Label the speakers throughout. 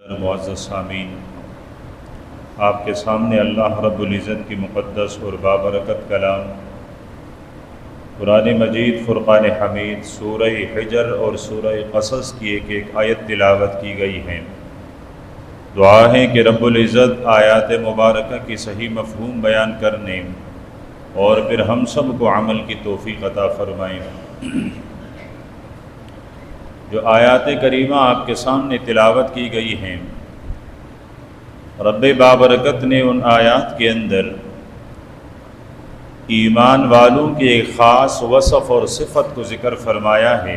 Speaker 1: معزز سامعین، آپ کے سامنے اللہ رب العزت کی مقدس اور بابرکت کلام قرآن مجید، فرقان حمید، سورہ حجر اور سورہ قصص کی ایک ایک آیت تلاوت کی گئی ہیں۔ دعا ہے کہ رب العزت آیات مبارکہ کی صحیح مفہوم بیان کرنے اور پھر ہم سب کو عمل کی توفیق عطا فرمائیں۔ جو آیات کریمہ آپ کے سامنے تلاوت کی گئی ہیں، رب بابرکت نے ان آیات کے اندر ایمان والوں کی ایک خاص وصف اور صفت کو ذکر فرمایا ہے،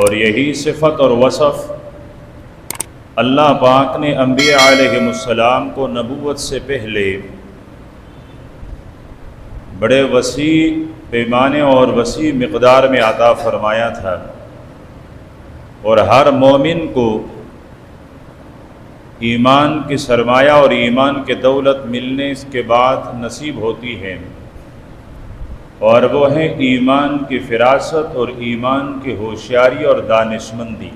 Speaker 1: اور یہی صفت اور وصف اللہ پاک نے انبیاء علیہم السلام کو نبوت سے پہلے بڑے وسیع پیمانے اور وسیع مقدار میں عطا فرمایا تھا، اور ہر مومن کو ایمان کی سرمایہ اور ایمان کے دولت ملنے کے بعد نصیب ہوتی ہے، اور وہ ہے ایمان کی فراست اور ایمان کی ہوشیاری اور دانشمندی۔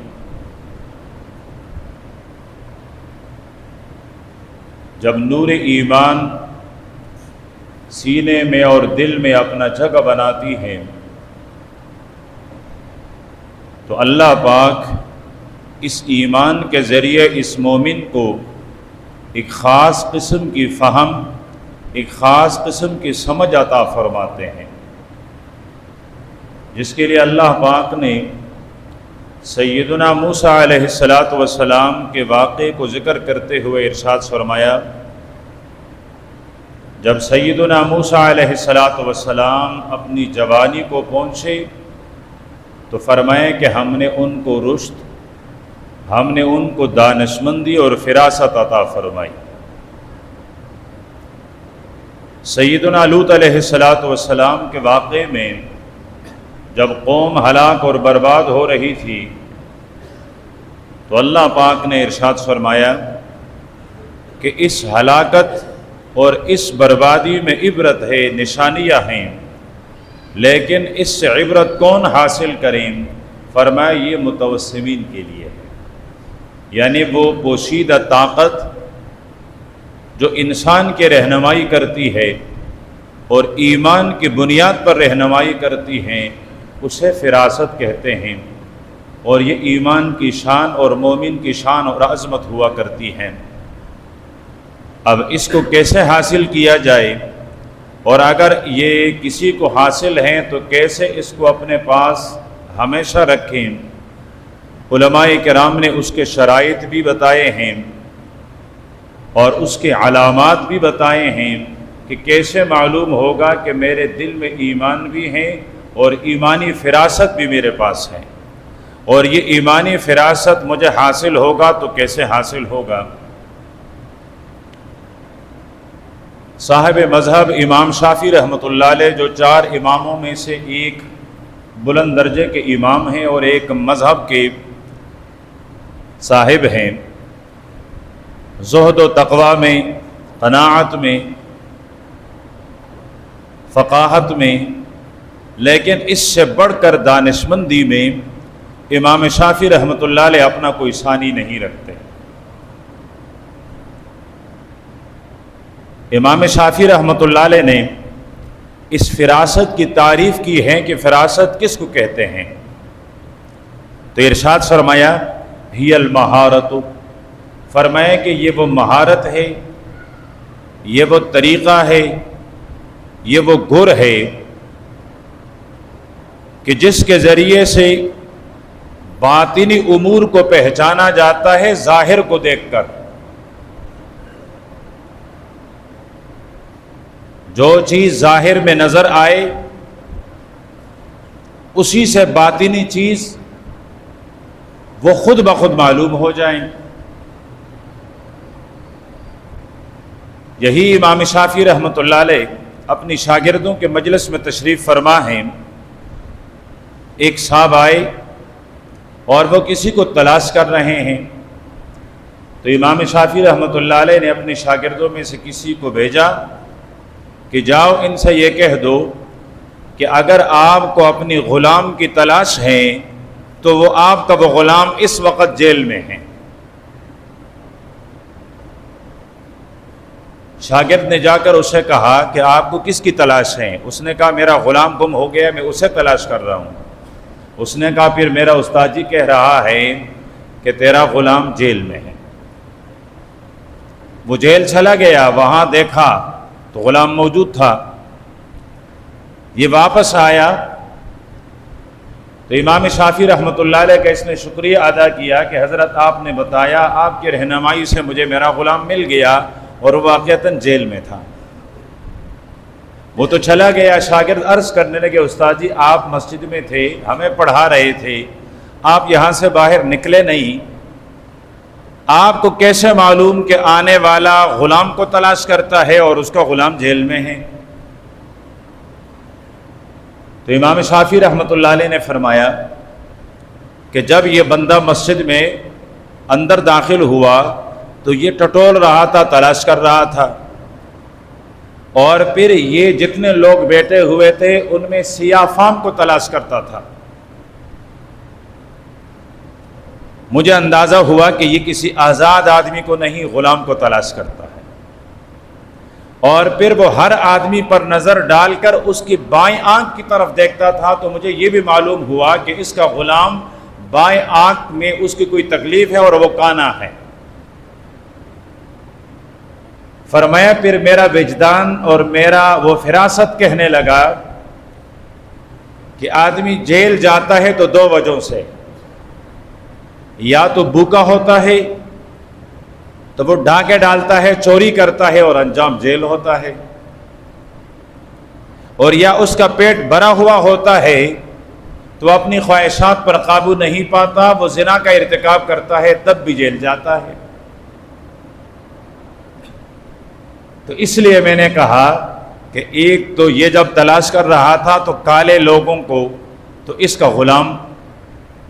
Speaker 1: جب نور ایمان سینے میں اور دل میں اپنا جگہ بناتی ہے تو اللہ پاک اس ایمان کے ذریعے اس مومن کو ایک خاص قسم کی فہم، ایک خاص قسم کی سمجھ عطا فرماتے ہیں، جس کے لیے اللہ پاک نے سیدنا موسیٰ علیہ السلام کے واقعے کو ذکر کرتے ہوئے ارشاد فرمایا۔ جب سیدنا موسیٰ علیہ السلام اپنی جوانی کو پہنچے تو فرمایا کہ ہم نے ان کو رشد، ہم نے ان کو دانشمندی اور فراست عطا فرمائی۔ سیدنا لوط علیہ السلام کے واقعے میں جب قوم ہلاک اور برباد ہو رہی تھی تو اللہ پاک نے ارشاد فرمایا کہ اس ہلاکت اور اس بربادی میں عبرت ہے، نشانیاں ہیں، لیکن اس سے عبرت کون حاصل کریں؟ فرمایا یہ متوسمین کے لیے ہے، یعنی وہ پوشیدہ طاقت جو انسان کی رہنمائی کرتی ہے اور ایمان کی بنیاد پر رہنمائی کرتی ہیں، اسے فراست کہتے ہیں، اور یہ ایمان کی شان اور مومن کی شان اور عظمت ہوا کرتی ہیں۔ اب اس کو کیسے حاصل کیا جائے، اور اگر یہ کسی کو حاصل ہیں تو کیسے اس کو اپنے پاس ہمیشہ رکھیں؟ علماء کرام نے اس کے شرائط بھی بتائے ہیں اور اس کے علامات بھی بتائے ہیں کہ کیسے معلوم ہوگا کہ میرے دل میں ایمان بھی ہیں اور ایمانی فراست بھی میرے پاس ہے، اور یہ ایمانی فراست مجھے حاصل ہوگا تو کیسے حاصل ہوگا؟ صاحب مذہب امام شافعی رحمۃ اللہ علیہ، جو 4 اماموں میں سے ایک بلند درجے کے امام ہیں اور ایک مذہب کے صاحب ہیں، زہد و تقوی میں، قناعت میں، فقاہت میں، لیکن اس سے بڑھ کر دانشمندی میں امام شافعی رحمۃ اللہ علیہ اپنا کوئی ثانی نہیں رکھتے۔ امام شافعی رحمۃ اللہ علیہ نے اس فراست کی تعریف کی ہے کہ فراست کس کو کہتے ہیں، تو ارشاد فرمایا ہی المہارت، فرمایا کہ یہ وہ مہارت ہے، یہ وہ طریقہ ہے، یہ وہ گر ہے کہ جس کے ذریعے سے باطنی امور کو پہچانا جاتا ہے ظاہر کو دیکھ کر۔ جو چیز ظاہر میں نظر آئے اسی سے باطنی چیز وہ خود بخود معلوم ہو جائیں۔ یہی امام شافعی رحمۃ اللہ علیہ اپنی شاگردوں کے مجلس میں تشریف فرما ہیں۔ ایک صاحب آئے اور وہ کسی کو تلاش کر رہے ہیں، تو امام شافعی رحمۃ اللہ علیہ نے اپنے شاگردوں میں سے کسی کو بھیجا کہ جاؤ ان سے یہ کہہ دو کہ اگر آپ کو اپنی غلام کی تلاش ہے تو وہ آپ کا وہ غلام اس وقت جیل میں ہے، شاگرد نے جا کر اسے کہا کہ آپ کو کس کی تلاش ہے؟ اس نے کہا میرا غلام گم ہو گیا، میں اسے تلاش کر رہا ہوں۔ اس نے کہا پھر میرا استاد جی کہہ رہا ہے کہ تیرا غلام جیل میں ہے۔ وہ جیل چلا گیا، وہاں دیکھا تو غلام موجود تھا۔ یہ واپس آیا تو امام شافعی رحمۃ اللہ علیہ کا اس نے شکریہ ادا کیا کہ حضرت آپ نے بتایا، آپ کی رہنمائی سے مجھے میرا غلام مل گیا، اور وہ واقعتاً جیل میں تھا۔ وہ تو چلا گیا۔ شاگرد عرض کرنے لگے استاد جی آپ مسجد میں تھے، ہمیں پڑھا رہے تھے، آپ یہاں سے باہر نکلے نہیں، آپ کو کیسے معلوم کہ آنے والا غلام کو تلاش کرتا ہے اور اس کا غلام جیل میں ہے؟ تو امام شافعی رحمۃ اللہ علیہ نے فرمایا کہ جب یہ بندہ مسجد میں اندر داخل ہوا تو یہ ٹٹول رہا تھا، تلاش کر رہا تھا، اور پھر یہ جتنے لوگ بیٹھے ہوئے تھے ان میں سیاہ فام کو تلاش کرتا تھا۔ مجھے اندازہ ہوا کہ یہ کسی آزاد آدمی کو نہیں، غلام کو تلاش کرتا ہے، اور پھر وہ ہر آدمی پر نظر ڈال کر اس کی بائیں آنکھ کی طرف دیکھتا تھا، تو مجھے یہ بھی معلوم ہوا کہ اس کا غلام بائیں آنکھ میں اس کی کوئی تکلیف ہے اور وہ کانا ہے۔ فرمایا پھر میرا وجدان اور میرا وہ فراست کہنے لگا کہ آدمی جیل جاتا ہے تو دو وجہوں سے، یا تو بھوکا ہوتا ہے تو وہ ڈاکے ڈالتا ہے، چوری کرتا ہے اور انجام جیل ہوتا ہے، اور یا اس کا پیٹ بھرا ہوا ہوتا ہے تو اپنی خواہشات پر قابو نہیں پاتا، وہ زنا کا ارتکاب کرتا ہے، تب بھی جیل جاتا ہے۔ تو اس لیے میں نے کہا کہ ایک تو یہ جب تلاش کر رہا تھا تو کالے لوگوں کو تو اس کا غلام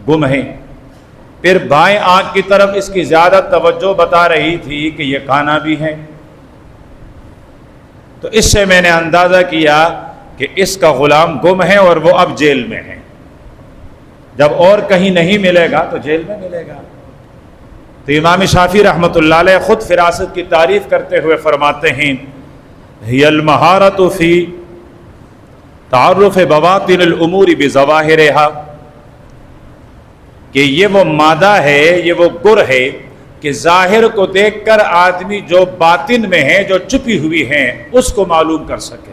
Speaker 1: گم ہے، پھر بائیں آنکھ کی طرف اس کی زیادہ توجہ بتا رہی تھی کہ یہ کانا بھی ہے، تو اس سے میں نے اندازہ کیا کہ اس کا غلام گم ہے اور وہ اب جیل میں ہے، جب اور کہیں نہیں ملے گا تو جیل میں ملے گا۔ تو امام شافعی رحمۃ اللہ علیہ خود فراست کی تعریف کرتے ہوئے فرماتے ہیں ہی المہارۃ فی تعارف بواطن الامور بظواہرها، کہ یہ وہ مادہ ہے، یہ وہ گر ہے کہ ظاہر کو دیکھ کر آدمی جو باطن میں ہے، جو چھپی ہوئی ہیں، اس کو معلوم کر سکے۔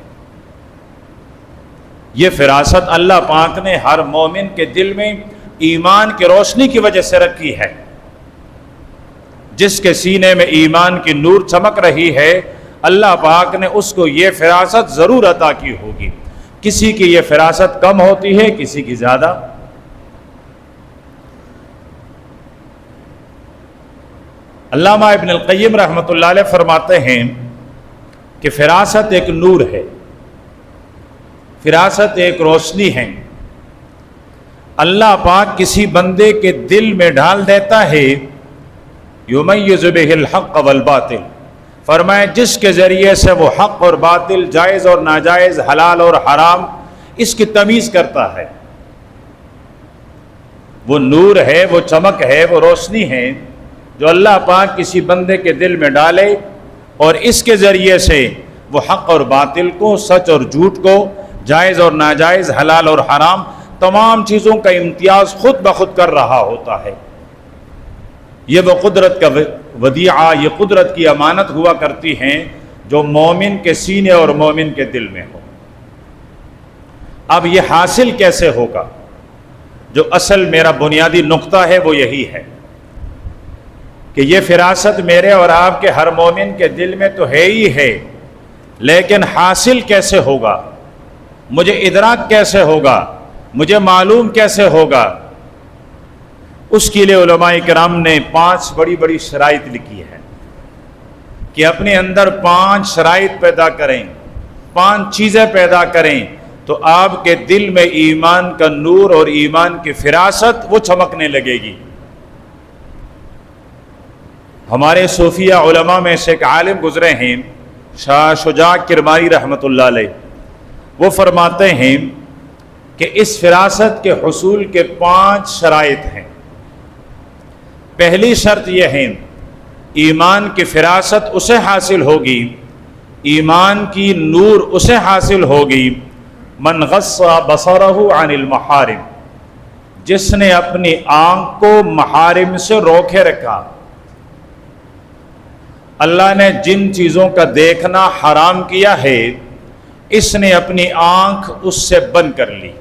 Speaker 1: یہ فراست اللہ پاک نے ہر مومن کے دل میں ایمان کی روشنی کی وجہ سے رکھی ہے۔ جس کے سینے میں ایمان کی نور چمک رہی ہے، اللہ پاک نے اس کو یہ فراست ضرور عطا کی ہوگی۔ کسی کی یہ فراست کم ہوتی ہے، کسی کی زیادہ۔ علامہ ابن القیم رحمۃ اللہ علیہ فرماتے ہیں کہ فراست ایک نور ہے، فراست ایک روشنی ہے، اللہ پاک کسی بندے کے دل میں ڈال دیتا ہے، یمیز بہ الحق والباطل، فرمائے جس کے ذریعے سے وہ حق اور باطل، جائز اور ناجائز، حلال اور حرام، اس کی تمیز کرتا ہے۔ وہ نور ہے، وہ چمک ہے، وہ روشنی ہے جو اللہ پاک کسی بندے کے دل میں ڈالے، اور اس کے ذریعے سے وہ حق اور باطل کو، سچ اور جھوٹ کو، جائز اور ناجائز، حلال اور حرام، تمام چیزوں کا امتیاز خود بخود کر رہا ہوتا ہے۔ یہ وہ قدرت کا ودیعہ، یہ قدرت کی امانت ہوا کرتی ہیں جو مومن کے سینے اور مومن کے دل میں ہو۔ اب یہ حاصل کیسے ہوگا؟ جو اصل میرا بنیادی نقطہ ہے وہ یہی ہے کہ یہ فراست میرے اور آپ کے ہر مومن کے دل میں تو ہے ہی ہے، لیکن حاصل کیسے ہوگا؟ مجھے ادراک کیسے ہوگا؟ مجھے معلوم کیسے ہوگا؟ اس کے لیے علماء کرام نے 5 بڑی بڑی شرائط لکھی ہے کہ اپنے اندر 5 شرائط پیدا کریں، 5 چیزیں پیدا کریں تو آپ کے دل میں ایمان کا نور اور ایمان کی فراست وہ چمکنے لگے گی۔ ہمارے صوفیہ علماء میں سے ایک عالم گزرے ہیں، شاہ شجاع کرمانی رحمۃ اللہ علیہ، وہ فرماتے ہیں کہ اس فراست کے حصول کے 5 شرائط ہیں۔ پہلی شرط یہ ہے ایمان کی فراست اسے حاصل ہوگی ایمان کی نور اسے حاصل ہوگی من غص بصرہ عن المحارم، جس نے اپنی آنکھ کو محارم سے روکے رکھا۔ اللہ نے جن چیزوں کا دیکھنا حرام کیا ہے اس نے اپنی آنکھ اس سے بند کر لی۔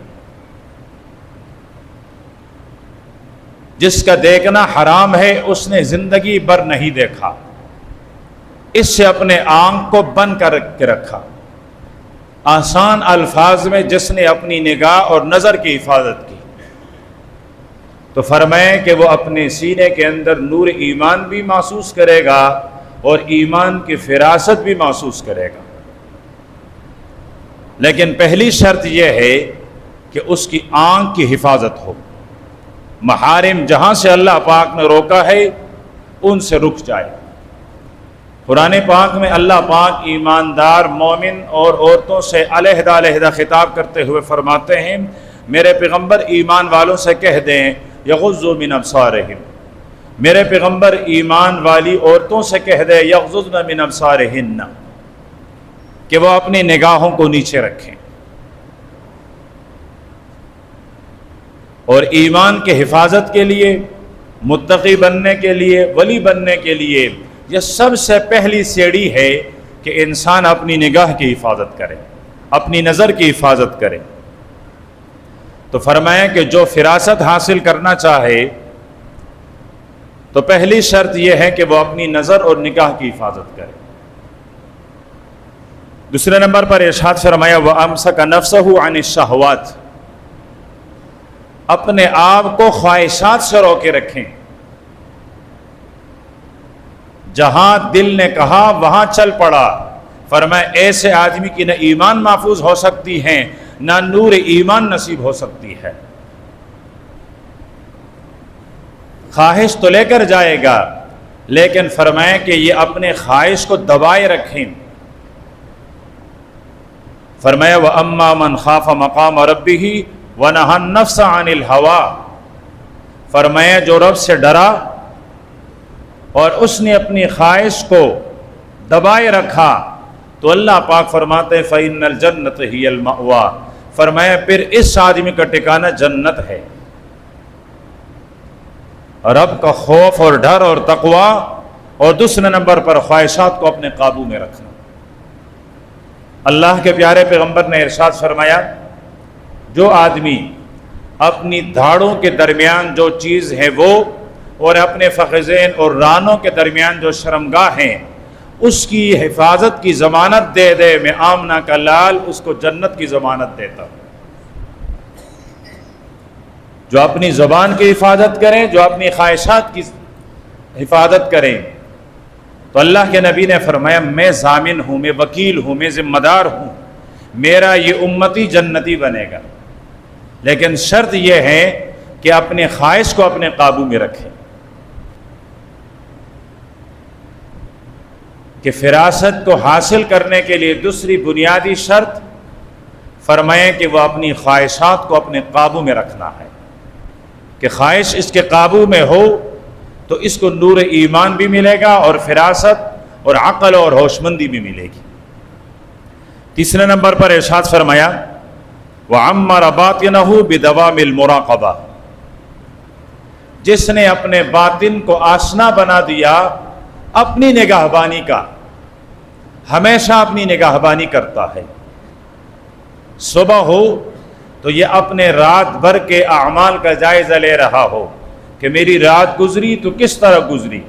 Speaker 1: جس کا دیکھنا حرام ہے اس نے زندگی بھر نہیں دیکھا، اس سے اپنے آنکھ کو بند کر کے رکھا۔ آسان الفاظ میں جس نے اپنی نگاہ اور نظر کی حفاظت کی، تو فرمائیں کہ وہ اپنے سینے کے اندر نور ایمان بھی محسوس کرے گا اور ایمان کی فراست بھی محسوس کرے گا۔ لیکن پہلی شرط یہ ہے کہ اس کی آنکھ کی حفاظت ہو۔ محارم جہاں سے اللہ پاک نے روکا ہے ان سے رک جائے۔ قرآن پاک میں اللہ پاک ایماندار مومن اور عورتوں سے علیحدہ علیحدہ خطاب کرتے ہوئے فرماتے ہیں، میرے پیغمبر ایمان والوں سے کہہ دیں یغضوا من ابصارہم، میرے پیغمبر ایمان والی عورتوں سے کہہ دیں یغضضن من ابصارہن، کہ وہ اپنی نگاہوں کو نیچے رکھیں۔ اور ایمان کے حفاظت کے لیے، متقی بننے کے لیے، ولی بننے کے لیے یہ سب سے پہلی سیڑھی ہے کہ انسان اپنی نگاہ کی حفاظت کرے، اپنی نظر کی حفاظت کرے۔ تو فرمایا کہ جو فراست حاصل کرنا چاہے تو پہلی شرط یہ ہے کہ وہ اپنی نظر اور نگاہ کی حفاظت کرے۔ دوسرے نمبر پر ارشاد فرمایا وَأَمْسَكَ نَفْسَهُ عَنِ الشَّهَوَاتِ، اپنے آپ کو خواہشات سے روکے رکھیں۔ جہاں دل نے کہا وہاں چل پڑا۔ فرمایا ایسے آدمی کی نہ ایمان محفوظ ہو سکتی ہے نہ نور ایمان نصیب ہو سکتی ہے۔ خواہش تو لے کر جائے گا لیکن فرمایا کہ یہ اپنے خواہش کو دبائے رکھیں۔ فرمایا وَأَمَّا مَنْ خَافَ مَقَامَ رَبِّهِ وَنَهَى النَّفْسَ عَنِ الْهَوَىٰ، فرمایا جو رب سے ڈرا اور اس نے اپنی خواہش کو دبائے رکھا تو اللہ پاک فرماتے ہیں فَإِنَّ الْجَنَّةَ هِيَ الْمَأْوَىٰ، فرمایا پھر اس آدمی کا ٹھکانہ جنت ہے۔ رب کا خوف اور ڈر اور تقوی، اور دوسرے نمبر پر خواہشات کو اپنے قابو میں رکھنا۔ اللہ کے پیارے پیغمبر نے ارشاد فرمایا جو آدمی اپنی دھاڑوں کے درمیان جو چیز ہے وہ اور اپنے فخذین اور رانوں کے درمیان جو شرمگاہ ہیں اس کی حفاظت کی ضمانت دے دے، میں آمنہ کا لال اس کو جنت کی ضمانت دیتا ہوں۔ جو اپنی زبان کی حفاظت کریں، جو اپنی خواہشات کی حفاظت کریں، تو اللہ کے نبی نے فرمایا میں ضامن ہوں، میں وکیل ہوں، میں ذمہ دار ہوں، میرا یہ امتی جنتی بنے گا۔ لیکن شرط یہ ہے کہ اپنے خواہش کو اپنے قابو میں رکھیں۔ کہ فراست کو حاصل کرنے کے لیے دوسری بنیادی شرط فرمائیں کہ وہ اپنی خواہشات کو اپنے قابو میں رکھنا ہے، کہ خواہش اس کے قابو میں ہو تو اس کو نور ایمان بھی ملے گا اور فراست اور عقل اور ہوشمندی بھی ملے گی۔ تیسرے نمبر پر ارشاد فرمایا وَعَمَّرَ بَاطِنَهُ بِدَوَامِ الْمُرَاقَبَةِ، جس نے اپنے باطن کو آشنا بنا دیا اپنی نگہبانی کا، ہمیشہ اپنی نگہبانی کرتا ہے۔ صبح ہو تو یہ اپنے رات بھر کے اعمال کا جائزہ لے رہا ہو کہ میری رات گزری تو کس طرح گزری،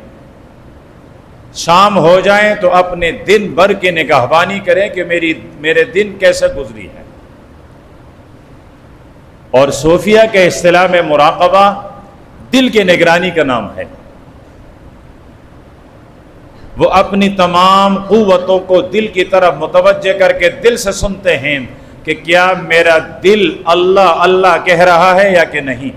Speaker 1: شام ہو جائیں تو اپنے دن بھر کی نگہبانی کریں کہ میرے دن کیسے گزری ہے۔ اور صوفیہ کے اصطلاح میں مراقبہ دل کی نگرانی کا نام ہے۔ وہ اپنی تمام قوتوں کو دل کی طرف متوجہ کر کے دل سے سنتے ہیں کہ کیا میرا دل اللہ اللہ کہہ رہا ہے یا کہ نہیں۔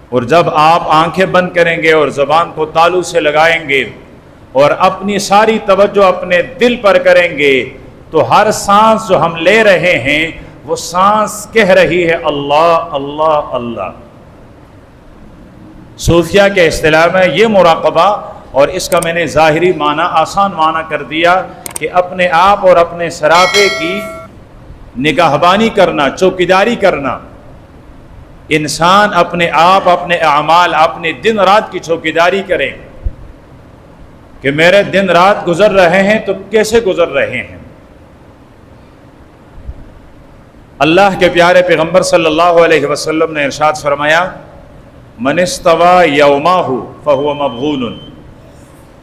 Speaker 1: اور جب آپ آنکھیں بند کریں گے اور زبان کو تالو سے لگائیں گے اور اپنی ساری توجہ اپنے دل پر کریں گے تو ہر سانس جو ہم لے رہے ہیں وہ سانس کہہ رہی ہے اللہ اللہ اللہ۔ صوفیہ کے اصطلاح میں یہ مراقبہ، اور اس کا میں نے ظاہری معنی آسان معنی کر دیا کہ اپنے آپ اور اپنے سراپے کی نگہبانی کرنا، چوکیداری کرنا. انسان اپنے آپ، اپنے اعمال، اپنے دن رات کی چوکیداری کرے کہ میرے دن رات گزر رہے ہیں تو کیسے گزر رہے ہیں. اللہ کے پیارے پیغمبر صلی اللہ علیہ وسلم نے ارشاد فرمایا من استوى یومہ فہو مبغون.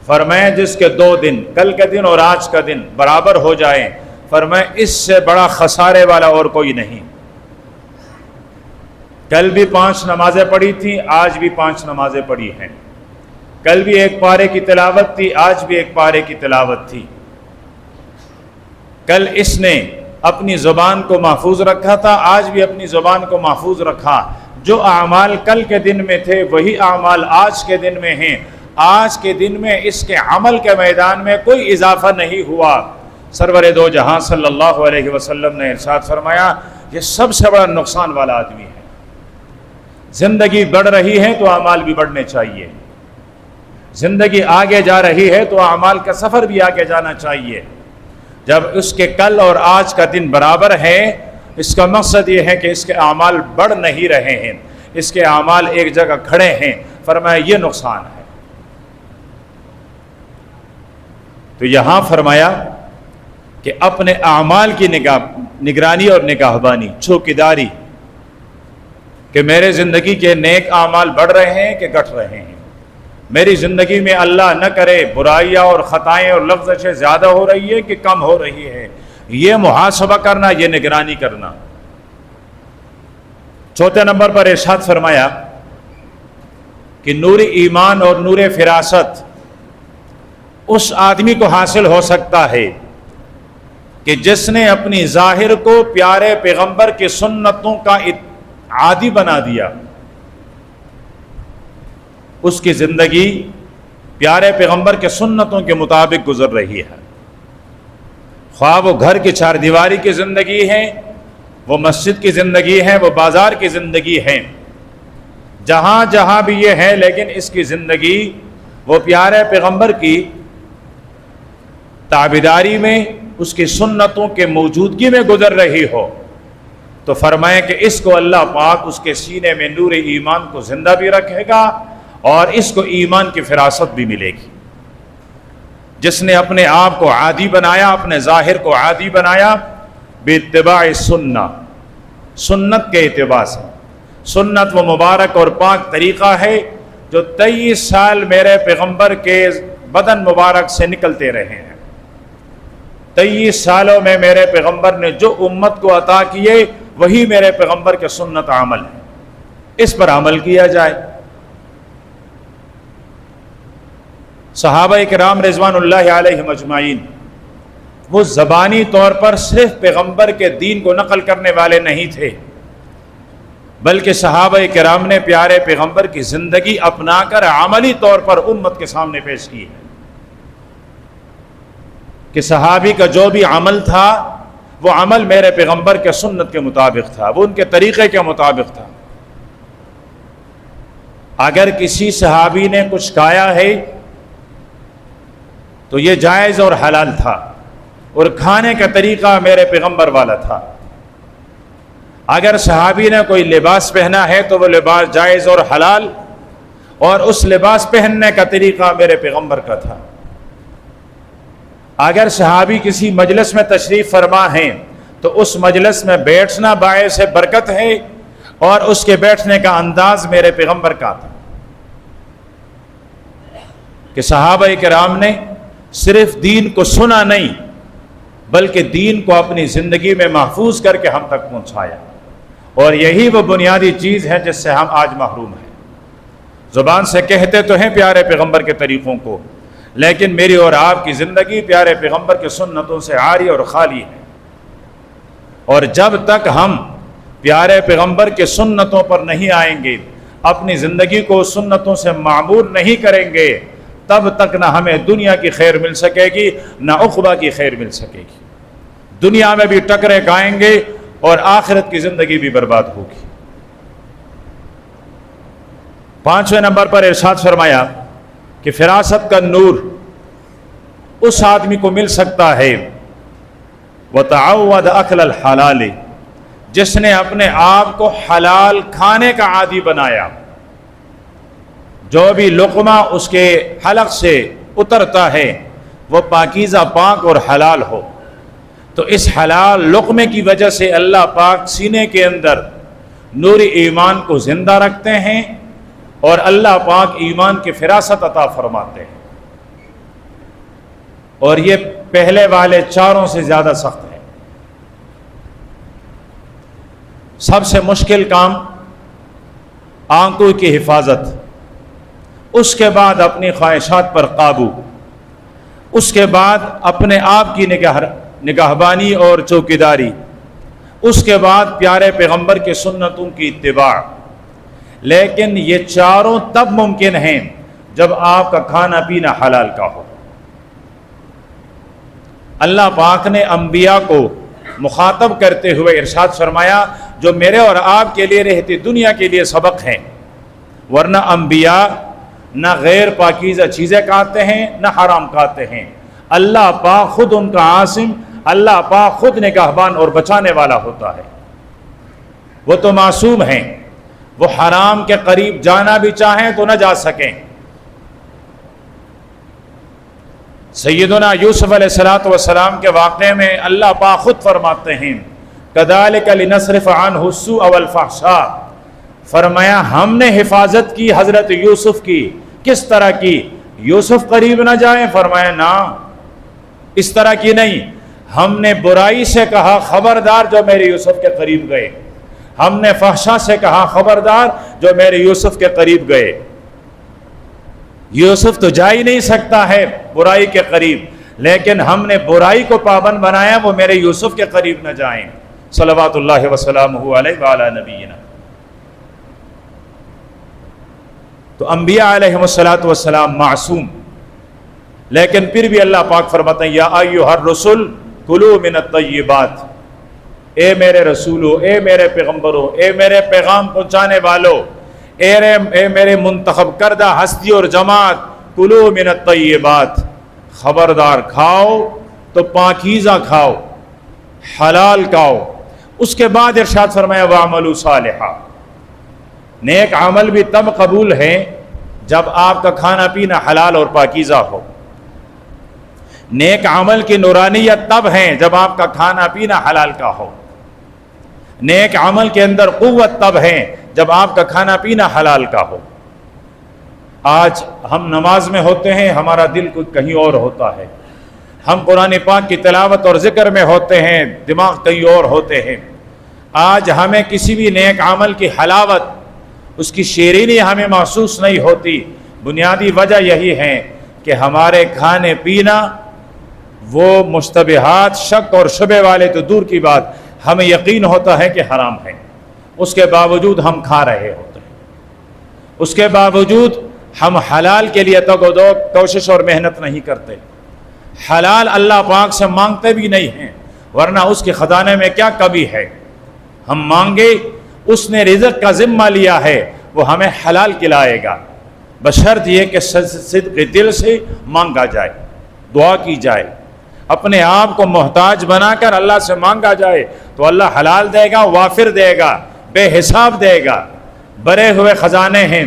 Speaker 1: فرمایا جس کے 2 دن، کل کے دن اور آج کا دن برابر ہو جائیں، فرمایا اس سے بڑا خسارے والا اور کوئی نہیں. کل بھی 5 نمازیں پڑھی تھیں، آج بھی 5 نمازیں پڑھی ہیں. کل بھی 1 پارے کی تلاوت تھی، آج بھی 1 پارے کی تلاوت تھی. کل اس نے اپنی زبان کو محفوظ رکھا تھا، آج بھی اپنی زبان کو محفوظ رکھا. جو اعمال کل کے دن میں تھے وہی اعمال آج کے دن میں ہیں. آج کے دن میں اس کے عمل کے میدان میں کوئی اضافہ نہیں ہوا. سرور دو جہاں صلی اللہ علیہ وسلم نے ارشاد فرمایا یہ سب سے بڑا نقصان والا آدمی ہے. زندگی بڑھ رہی ہے تو اعمال بھی بڑھنے چاہیے. زندگی آگے جا رہی ہے تو اعمال کا سفر بھی آگے جانا چاہیے. جب اس کے کل اور آج کا دن برابر ہے، اس کا مقصد یہ ہے کہ اس کے اعمال بڑھ نہیں رہے ہیں، اس کے اعمال ایک جگہ کھڑے ہیں. فرمایا یہ نقصان ہے. تو یہاں فرمایا کہ اپنے اعمال کی نگرانی اور نگہبانی، چوکیداری، کہ میرے زندگی کے نیک اعمال بڑھ رہے ہیں کہ گھٹ رہے ہیں. میری زندگی میں اللہ نہ کرے برائیاں اور خطائیں اور لفظیں زیادہ ہو رہی ہے کہ کم ہو رہی ہے. یہ محاسبہ کرنا، یہ نگرانی کرنا. چوتھے نمبر پر ارشاد فرمایا کہ نور ایمان اور نور فراست اس آدمی کو حاصل ہو سکتا ہے کہ جس نے اپنی ظاہر کو پیارے پیغمبر کی سنتوں کا عادی بنا دیا. اس کی زندگی پیارے پیغمبر کے سنتوں کے مطابق گزر رہی ہے. خواہ وہ گھر کی 4 دیواری کی زندگی ہے، وہ مسجد کی زندگی ہے، وہ بازار کی زندگی ہے، جہاں جہاں بھی یہ ہے، لیکن اس کی زندگی وہ پیارے پیغمبر کی تابعداری میں، اس کی سنتوں کے موجودگی میں گزر رہی ہو، تو فرمائے کہ اس کو اللہ پاک اس کے سینے میں نور ایمان کو زندہ بھی رکھے گا اور اس کو ایمان کی فراست بھی ملے گی. جس نے اپنے آپ کو عادی بنایا، اپنے ظاہر کو عادی بنایا باتباع سنہ، سنت کے اتباع سے. سنت وہ مبارک اور پاک طریقہ ہے جو 23 سال میرے پیغمبر کے بدن مبارک سے نکلتے رہے ہیں. 23 سالوں میں میرے پیغمبر نے جو امت کو عطا کیے وہی میرے پیغمبر کے سنت عمل ہے. اس پر عمل کیا جائے. صحابہ کرام رضوان اللہ علیہم اجمعین وہ زبانی طور پر صرف پیغمبر کے دین کو نقل کرنے والے نہیں تھے، بلکہ صحابہ کرام نے پیارے پیغمبر کی زندگی اپنا کر عملی طور پر امت کے سامنے پیش کی ہے کہ صحابی کا جو بھی عمل تھا وہ عمل میرے پیغمبر کے سنت کے مطابق تھا، وہ ان کے طریقے کے مطابق تھا. اگر کسی صحابی نے کچھ کھایا ہے تو یہ جائز اور حلال تھا، اور کھانے کا طریقہ میرے پیغمبر والا تھا. اگر صحابی نے کوئی لباس پہنا ہے تو وہ لباس جائز اور حلال، اور اس لباس پہننے کا طریقہ میرے پیغمبر کا تھا. اگر صحابی کسی مجلس میں تشریف فرما ہیں تو اس مجلس میں بیٹھنا باعث برکت ہے، اور اس کے بیٹھنے کا انداز میرے پیغمبر کا تھا. کہ صحابہ کرام نے صرف دین کو سنا نہیں بلکہ دین کو اپنی زندگی میں محفوظ کر کے ہم تک پہنچایا، اور یہی وہ بنیادی چیز ہے جس سے ہم آج محروم ہیں. زبان سے کہتے تو ہیں پیارے پیغمبر کے طریقوں کو، لیکن میری اور آپ کی زندگی پیارے پیغمبر کے سنتوں سے عاری اور خالی ہے. اور جب تک ہم پیارے پیغمبر کے سنتوں پر نہیں آئیں گے، اپنی زندگی کو سنتوں سے معمور نہیں کریں گے، تب تک نہ ہمیں دنیا کی خیر مل سکے گی نہ عقبہ کی خیر مل سکے گی. دنیا میں بھی ٹکرے کھائیں گے اور آخرت کی زندگی بھی برباد ہوگی. 5ویں نمبر پر ارشاد فرمایا کہ فراست کا نور اس آدمی کو مل سکتا ہے وتعود اکل الحلال، جس نے اپنے آپ کو حلال کھانے کا عادی بنایا، جو بھی لقمہ اس کے حلق سے اترتا ہے وہ پاکیزہ، پاک اور حلال ہو، تو اس حلال لقمے کی وجہ سے اللہ پاک سینے کے اندر نور ایمان کو زندہ رکھتے ہیں اور اللہ پاک ایمان کی فراست عطا فرماتے ہیں، اور یہ پہلے والے چاروں سے زیادہ سخت ہے۔ سب سے مشکل کام آنکھوں کی حفاظت، اس کے بعد اپنی خواہشات پر قابو، اس کے بعد اپنے آپ کی نگہبانی اور چوکیداری، اس کے بعد پیارے پیغمبر کے سنتوں کی اتباع۔ لیکن یہ چاروں تب ممکن ہیں جب آپ کا کھانا پینا حلال کا ہو۔ اللہ پاک نے انبیاء کو مخاطب کرتے ہوئے ارشاد فرمایا جو میرے اور آپ کے لیے رہتی دنیا کے لیے سبق ہیں، ورنہ انبیاء نہ غیر پاکیزہ چیزیں کھاتے ہیں نہ حرام کھاتے ہیں، اللہ پاک خود ان کا عاصم، اللہ پاک خود نگہبان اور بچانے والا ہوتا ہے، وہ تو معصوم ہیں، وہ حرام کے قریب جانا بھی چاہیں تو نہ جا سکیں۔ سیدنا یوسف علیہ السلام کے واقعے میں اللہ پاک خود فرماتے ہیں کذالک لنصرف عنہ السوء والفحشاء، فرمایا ہم نے حفاظت کی حضرت یوسف کی۔ کس طرح کی؟ یوسف قریب نہ جائیں، فرمایا نہ اس طرح کی نہیں، ہم نے برائی سے کہا خبردار جو میرے یوسف کے قریب گئے، ہم نے فحشا سے کہا خبردار جو میرے یوسف کے قریب گئے۔ یوسف تو جا ہی نہیں سکتا ہے برائی کے قریب، لیکن ہم نے برائی کو پابند بنایا وہ میرے یوسف کے قریب نہ جائیں، صلوات اللہ وسلامہ علیہ وعلی نبینا۔ تو انبیاء علیہم السلام معصوم، لیکن پھر بھی اللہ پاک فرماتے ہیں یا ایھا الرسل کلوا من الطیبات، اے میرے رسولو، اے میرے پیغمبرو، اے میرے پیغام پہنچانے والو، اے میرے منتخب کردہ ہستی اور جماعت، کلوا من الطیبات، خبردار کھاؤ تو پاکیزہ کھاؤ، حلال کھاؤ۔ اس کے بعد ارشاد فرمایا وَاعْمَلُوا صَالِحًا، نیک عمل بھی تب قبول ہے جب آپ کا کھانا پینا حلال اور پاکیزہ ہو، نیک عمل کی نورانیت تب ہے جب آپ کا کھانا پینا حلال کا ہو، نیک عمل کے اندر قوت تب ہے جب آپ کا کھانا پینا حلال کا ہو۔ آج ہم نماز میں ہوتے ہیں، ہمارا دل کچھ کہیں اور ہوتا ہے، ہم قرآن پاک کی تلاوت اور ذکر میں ہوتے ہیں، دماغ کہیں اور ہوتے ہیں۔ آج ہمیں کسی بھی نیک عمل کی حلاوت، اس کی شیرینی ہمیں محسوس نہیں ہوتی، بنیادی وجہ یہی ہے کہ ہمارے کھانے پینا وہ مشتبہات، شک اور شبہ والے تو دور کی بات، ہمیں یقین ہوتا ہے کہ حرام ہے، اس کے باوجود ہم کھا رہے ہوتے ہیں، اس کے باوجود ہم حلال کے لیے تگ و دو کوشش اور محنت نہیں کرتے، حلال اللہ پاک سے مانگتے بھی نہیں ہیں، ورنہ اس کے خزانے میں کیا کمی ہے؟ ہم مانگے، اس نے رزق کا ذمہ لیا ہے، وہ ہمیں حلال کھلائے گا، بشرط یہ کہ صدق دل سے مانگا جائے، دعا کی جائے، اپنے آپ کو محتاج بنا کر اللہ سے مانگا جائے تو اللہ حلال دے گا، وافر دے گا، بے حساب دے گا، بھرے ہوئے خزانے ہیں۔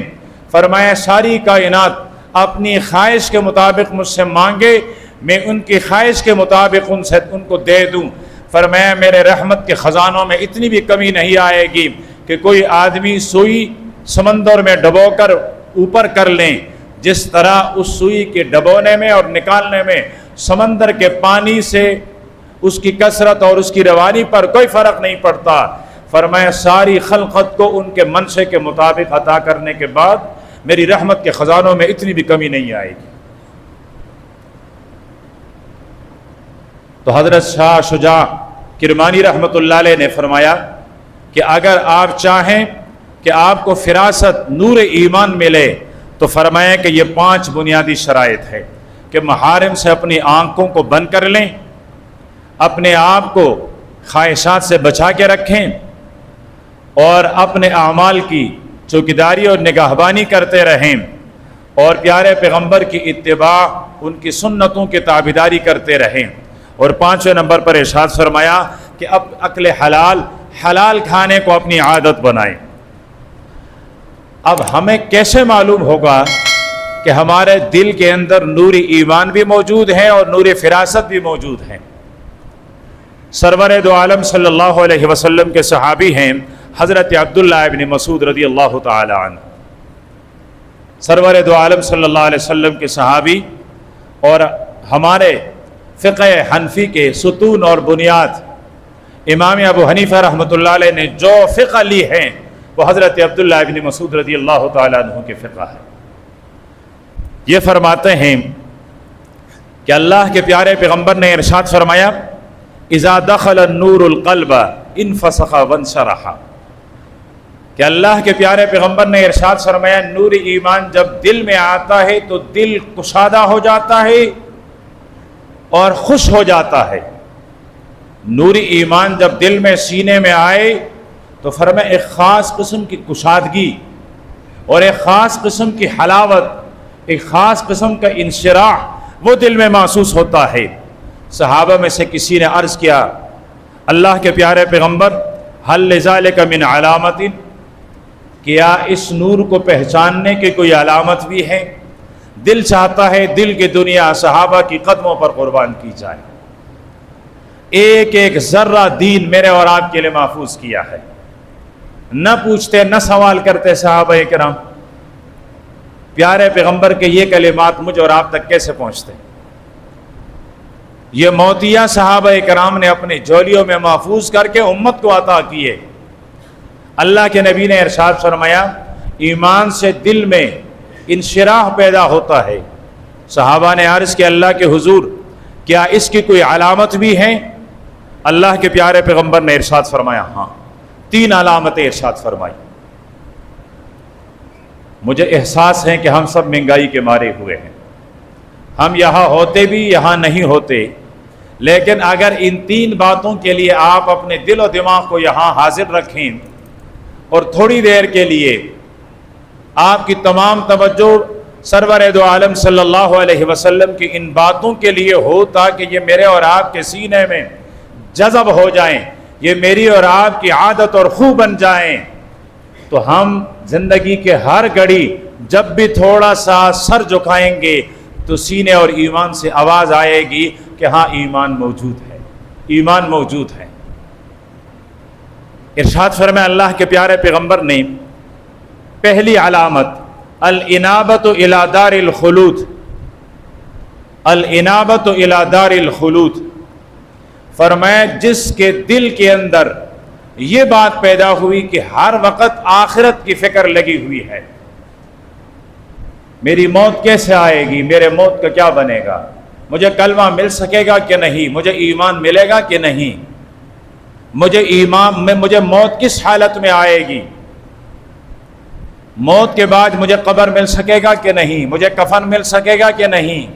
Speaker 1: فرمایا ساری کائنات اپنی خواہش کے مطابق مجھ سے مانگے، میں ان کی خواہش کے مطابق ان کو دے دوں۔ فرمایا میرے رحمت کے خزانوں میں اتنی بھی کمی نہیں آئے گی کہ کوئی آدمی سوئی سمندر میں ڈبو کر اوپر کر لیں، جس طرح اس سوئی کے ڈبونے میں اور نکالنے میں سمندر کے پانی سے اس کی کثرت اور اس کی روانی پر کوئی فرق نہیں پڑتا۔ فرمایا ساری خلقت کو ان کے منشے کے مطابق عطا کرنے کے بعد میری رحمت کے خزانوں میں اتنی بھی کمی نہیں آئے گی۔ تو حضرت شاہ شجاع کرمانی رحمۃ اللہ علیہ نے فرمایا کہ اگر آپ چاہیں کہ آپ کو فراست نور ایمان ملے تو فرمایا کہ یہ 5 بنیادی شرائط ہے کہ محارم سے اپنی آنکھوں کو بند کر لیں، اپنے آپ کو خواہشات سے بچا کے رکھیں، اور اپنے اعمال کی چوکیداری اور نگہبانی کرتے رہیں، اور پیارے پیغمبر کی اتباع، ان کی سنتوں کی تابعداری کرتے رہیں۔ اور 5ویں نمبر پر ارشاد فرمایا کہ اب اکل حلال کھانے کو اپنی عادت بنائیں۔ اب ہمیں کیسے معلوم ہوگا کہ ہمارے دل کے اندر نور ایمان بھی موجود ہے اور نور فراست بھی موجود ہے؟ سرور دو عالم صلی اللہ علیہ وسلم کے صحابی ہیں حضرت عبداللہ ابن مسعود رضی اللہ تعالی عنہ۔ سرور دو عالم صلی اللہ علیہ وسلم کے صحابی اور ہمارے فقہ حنفی کے ستون اور بنیاد امام ابو حنیفہ رحمۃ اللہ علیہ نے جو فقہ لی ہیں وہ حضرت عبداللہ ابن مسعود رضی اللہ تعالیٰ عنہ کے فقہ ہے۔ یہ فرماتے ہیں کہ اللہ کے پیارے پیغمبر نے ارشاد فرمایا اذا دخل النور القلب انفسخ وانشرح، کہ اللہ کے پیارے پیغمبر نے ارشاد فرمایا نور ایمان جب دل میں آتا ہے تو دل کشادہ ہو جاتا ہے اور خوش ہو جاتا ہے۔ نوری ایمان جب دل میں سینے میں آئے تو فرمایا ایک خاص قسم کی کشادگی اور ایک خاص قسم کی حلاوت، ایک خاص قسم کا انشراح وہ دل میں محسوس ہوتا ہے۔ صحابہ میں سے کسی نے عرض کیا اللہ کے پیارے پیغمبر حل لذالک من علامت، کیا اس نور کو پہچاننے کی کوئی علامت بھی ہے؟ دل چاہتا ہے دل کی دنیا صحابہ کی قدموں پر قربان کی جائے، ایک ایک ذرہ دین میرے اور آپ کے لیے محفوظ کیا ہے۔ نہ پوچھتے نہ سوال کرتے صحابہ کرام، پیارے پیغمبر کے یہ کلمات مجھ اور آپ تک کیسے پہنچتے؟ یہ موتیہ صحابہ کرام نے اپنی جھولیوں میں محفوظ کر کے امت کو عطا کیے۔ اللہ کے نبی نے ارشاد فرمایا ایمان سے دل میں انشراح پیدا ہوتا ہے۔ صحابہ نے عرض کیا اللہ کے حضور کیا اس کی کوئی علامت بھی ہے؟ اللہ کے پیارے پیغمبر نے ارشاد فرمایا ہاں، 3 علامتیں ارشاد فرمائی۔ مجھے احساس ہے کہ ہم سب مہنگائی کے مارے ہوئے ہیں، ہم یہاں ہوتے بھی یہاں نہیں ہوتے، لیکن اگر ان 3 باتوں کے لیے آپ اپنے دل و دماغ کو یہاں حاضر رکھیں اور تھوڑی دیر کے لیے آپ کی تمام توجہ سرور دو عالم صلی اللہ علیہ وسلم کی ان باتوں کے لیے ہو تاکہ یہ میرے اور آپ کے سینے میں جذب ہو جائیں، یہ میری اور آپ کی عادت اور خو بن جائیں، تو ہم زندگی کے ہر گھڑی جب بھی تھوڑا سا سر جھکائیں گے تو سینے اور ایمان سے آواز آئے گی کہ ہاں ایمان موجود ہے، ایمان موجود ہے۔ ارشاد فرمایا اللہ کے پیارے پیغمبر نے پہلی علامت الانابۃ الی دار الخلود، الانابۃ الی دار الخلود، فرمایا جس کے دل کے اندر یہ بات پیدا ہوئی کہ ہر وقت آخرت کی فکر لگی ہوئی ہے، میری موت کیسے آئے گی، میرے موت کا کیا بنے گا، مجھے کلمہ مل سکے گا کہ نہیں، مجھے ایمان ملے گا کہ نہیں، مجھے موت کس حالت میں آئے گی، موت کے بعد مجھے قبر مل سکے گا کہ نہیں، مجھے کفن مل سکے گا کہ نہیں،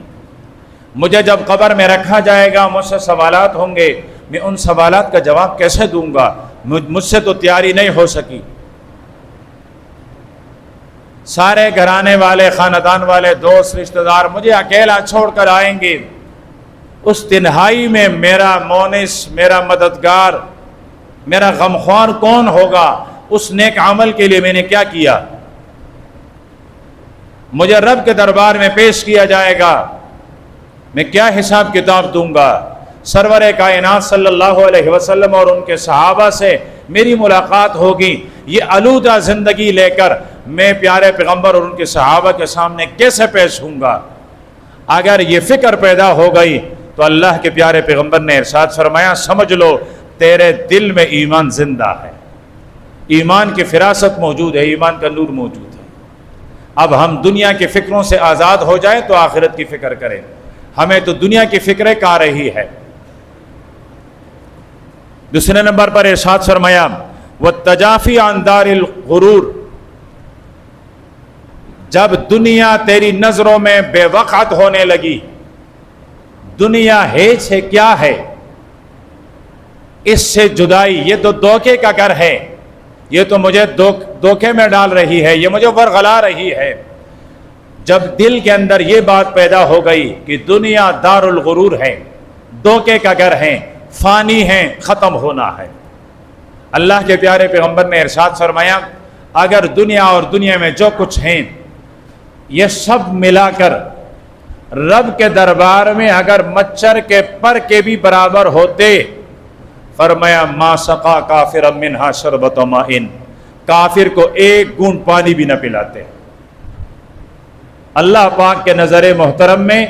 Speaker 1: مجھے جب قبر میں رکھا جائے گا مجھ سے سوالات ہوں گے، میں ان سوالات کا جواب کیسے دوں گا، مجھ سے تو تیاری نہیں ہو سکی۔ سارے گھرانے والے، خاندان والے، دوست، رشتہ دار مجھے اکیلا چھوڑ کر آئیں گے، اس تنہائی میں میرا مونس، میرا مددگار، میرا غمخوار کون ہوگا؟ اس نیک عمل کے لیے میں نے کیا کیا؟ مجھے رب کے دربار میں پیش کیا جائے گا، میں کیا حساب کتاب دوں گا؟ سرور کائنات صلی اللہ علیہ وسلم اور ان کے صحابہ سے میری ملاقات ہوگی، یہ آلودہ زندگی لے کر میں پیارے پیغمبر اور ان کے صحابہ کے سامنے کیسے پیش ہوں گا؟ اگر یہ فکر پیدا ہو گئی تو اللہ کے پیارے پیغمبر نے ارشاد فرمایا سمجھ لو تیرے دل میں ایمان زندہ ہے، ایمان کی فراست موجود ہے، ایمان کا نور موجود ہے۔ اب ہم دنیا کی فکروں سے آزاد ہو جائیں تو آخرت کی فکر کریں، ہمیں تو دنیا کی فکریں کھا رہی ہے۔ دوسرے نمبر پر ارشاد فرمایا والتجافی عن دار الغرور، جب دنیا تیری نظروں میں بے وقت ہونے لگی، دنیا ہے کیا ہے، اس سے جدائی، یہ تو دھوکے کا گھر ہے، یہ تو مجھے دھوکے میں ڈال رہی ہے، یہ مجھے ورغلا رہی ہے، جب دل کے اندر یہ بات پیدا ہو گئی کہ دنیا دار الغرور ہے، دھوکے کا گھر ہے، فانی ہے، ختم ہونا ہے۔ اللہ کے پیارے پیغمبر نے ارشاد فرمایا اگر دنیا اور دنیا میں جو کچھ ہیں یہ سب ملا کر رب کے دربار میں اگر مچھر کے پر کے بھی برابر ہوتے، فرمایا ما سقا کافرا منہا شربۃ ماء، کافر کو ایک گھونٹ پانی بھی نہ پلاتے۔ اللہ پاک کے نظر محترم میں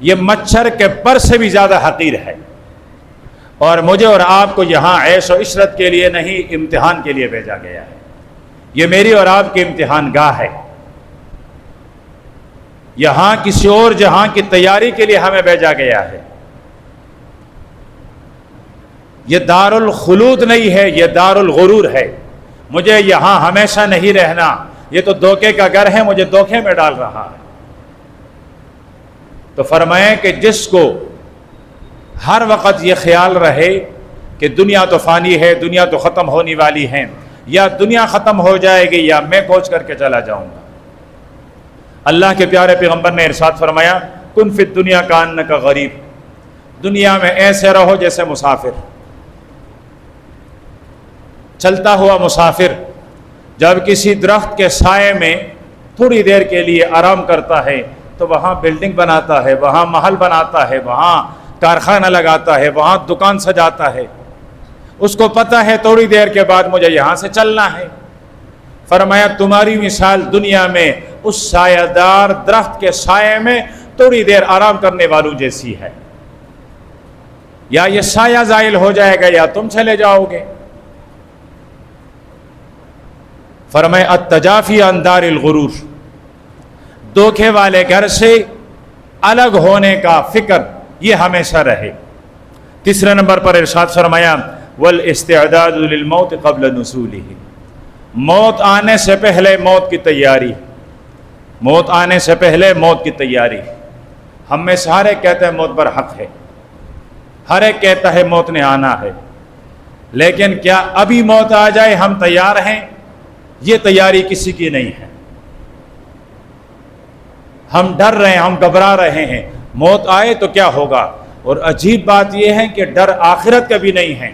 Speaker 1: یہ مچھر کے پر سے بھی زیادہ حقیر ہے، اور مجھے اور آپ کو یہاں عیش و عشرت کے لیے نہیں، امتحان کے لیے بھیجا گیا ہے۔ یہ میری اور آپ کی امتحان گاہ ہے، یہاں کسی اور جہاں کی تیاری کے لیے ہمیں بھیجا گیا ہے۔ یہ دار الخلود نہیں ہے، یہ دار الغرور ہے۔ مجھے یہاں ہمیشہ نہیں رہنا، یہ تو دھوکے کا گھر ہے، مجھے دھوکے میں ڈال رہا ہے۔ تو فرمائیں کہ جس کو ہر وقت یہ خیال رہے کہ دنیا تو فانی ہے، دنیا تو ختم ہونے والی ہے، یا دنیا ختم ہو جائے گی یا میں کوچ کر کے چلا جاؤں گا۔ اللہ کے پیارے پیغمبر نے ارشاد فرمایا کن فی الدنیا کانک غریب، دنیا میں ایسے رہو جیسے مسافر، چلتا ہوا مسافر جب کسی درخت کے سائے میں تھوڑی دیر کے لیے آرام کرتا ہے تو وہاں بلڈنگ بناتا ہے، وہاں محل بناتا ہے، وہاں کارخانہ لگاتا ہے، وہاں دکان سجاتا ہے۔ اس کو پتہ ہے تھوڑی دیر کے بعد مجھے یہاں سے چلنا ہے۔ فرمایا تمہاری مثال دنیا میں اس سایہ دار درخت کے سائے میں تھوڑی دیر آرام کرنے والوں جیسی ہے، یا یہ سایہ زائل ہو جائے گا یا تم چلے جاؤ گے۔ فرمایا التجافی عن دار الغرور، دھوکے والے گھر سے الگ ہونے کا فکر یہ ہمیشہ رہے۔ تیسرے نمبر پر ارشاد فرمایا والاستعداد للموت قبل نزولہ، موت آنے سے پہلے موت کی تیاری، موت آنے سے پہلے موت کی تیاری۔ ہم میں سے ہر ایک کہتا ہے موت پر حق ہے، ہر ایک کہتا ہے موت نے آنا ہے، لیکن کیا ابھی موت آ جائے ہم تیار ہیں؟ یہ تیاری کسی کی نہیں ہے۔ ہم ڈر رہے ہیں، ہم گھبرا رہے ہیں، موت آئے تو کیا ہوگا۔ اور عجیب بات یہ ہے کہ ڈر آخرت کا بھی نہیں ہے،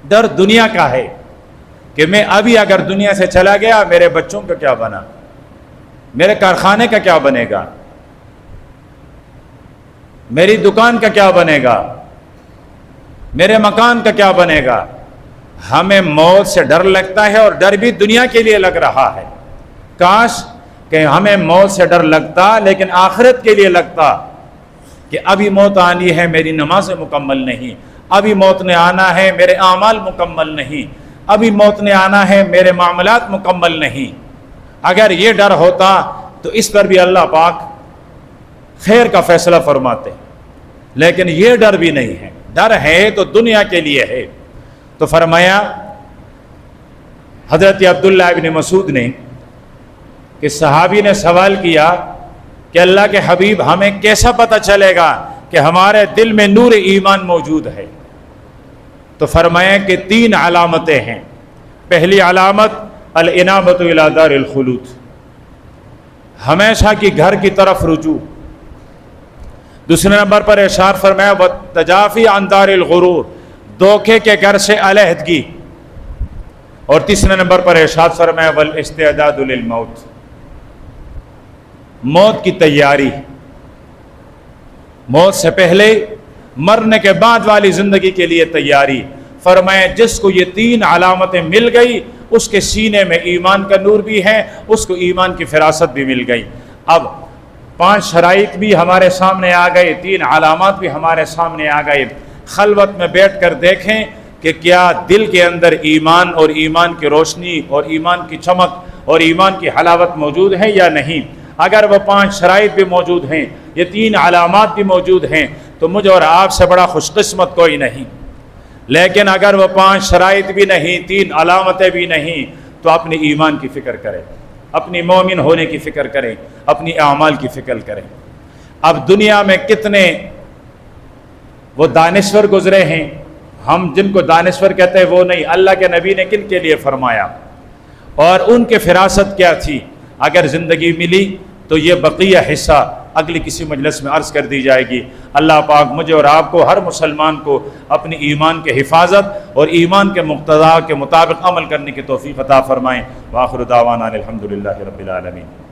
Speaker 1: ڈر دنیا کا ہے کہ میں ابھی اگر دنیا سے چلا گیا میرے بچوں کا کیا بنا، میرے کارخانے کا کیا بنے گا، میری دکان کا کیا بنے گا، میرے مکان کا کیا بنے گا۔ ہمیں موت سے ڈر لگتا ہے، اور ڈر بھی دنیا کے لیے لگ رہا ہے۔ کاش کہ ہمیں موت سے ڈر لگتا لیکن آخرت کے لیے لگتا کہ ابھی موت آنی ہے، میری نمازیں مکمل نہیں، ابھی موت نے آنا ہے، میرے اعمال مکمل نہیں، ابھی موت نے آنا ہے، میرے معاملات مکمل نہیں۔ اگر یہ ڈر ہوتا تو اس پر بھی اللہ پاک خیر کا فیصلہ فرماتے، لیکن یہ ڈر بھی نہیں ہے۔ ڈر ہے تو دنیا کے لیے ہے۔ تو فرمایا حضرت عبداللہ ابن مسعود نے کہ صحابی نے سوال کیا کہ اللہ کے حبیب ہمیں کیسا پتہ چلے گا کہ ہمارے دل میں نور ایمان موجود ہے؟ تو فرمایا کہ 3 علامتیں ہیں۔ پہلی علامت الانابۃ الی دار الخلود، ہمیشہ کی گھر کی طرف رجوع۔ دوسرے نمبر پر ارشاد فرمایا والتجافی عن دار الغرور، دھوکے کے گھر سے علیحدگی۔ اور تیسرے نمبر پر ارشاد فرمایا والاستعداد للموت، موت کی تیاری، موت سے پہلے مرنے کے بعد والی زندگی کے لیے تیاری۔ فرمایا جس کو یہ 3 علامتیں مل گئی اس کے سینے میں ایمان کا نور بھی ہے، اس کو ایمان کی فراست بھی مل گئی۔ اب 5 شرائط بھی ہمارے سامنے آ گئے، 3 علامات بھی ہمارے سامنے آ گئے۔ خلوت میں بیٹھ کر دیکھیں کہ کیا دل کے اندر ایمان اور ایمان کی روشنی اور ایمان کی چمک اور ایمان کی حلاوت موجود ہے یا نہیں۔ اگر وہ 5 شرائط بھی موجود ہیں، یہ 3 علامات بھی موجود ہیں، تو مجھے اور آپ سے بڑا خوش قسمت کوئی نہیں۔ لیکن اگر وہ 5 شرائط بھی نہیں، 3 علامتیں بھی نہیں، تو اپنی ایمان کی فکر کریں، اپنی مومن ہونے کی فکر کریں، اپنی اعمال کی فکر کریں۔ اب دنیا میں کتنے وہ دانشور گزرے ہیں، ہم جن کو دانشور کہتے ہیں وہ نہیں، اللہ کے نبی نے کن کے لیے فرمایا اور ان کے فراست کیا تھی۔ اگر زندگی ملی تو یہ بقیہ حصہ اگلی کسی مجلس میں عرض کر دی جائے گی۔ اللہ پاک مجھے اور آپ کو، ہر مسلمان کو، اپنی ایمان کے حفاظت اور ایمان کے مقتضا کے مطابق عمل کرنے کی توفیق عطا فرمائیں۔ وآخر دعوانا الحمدللہ رب العالمین۔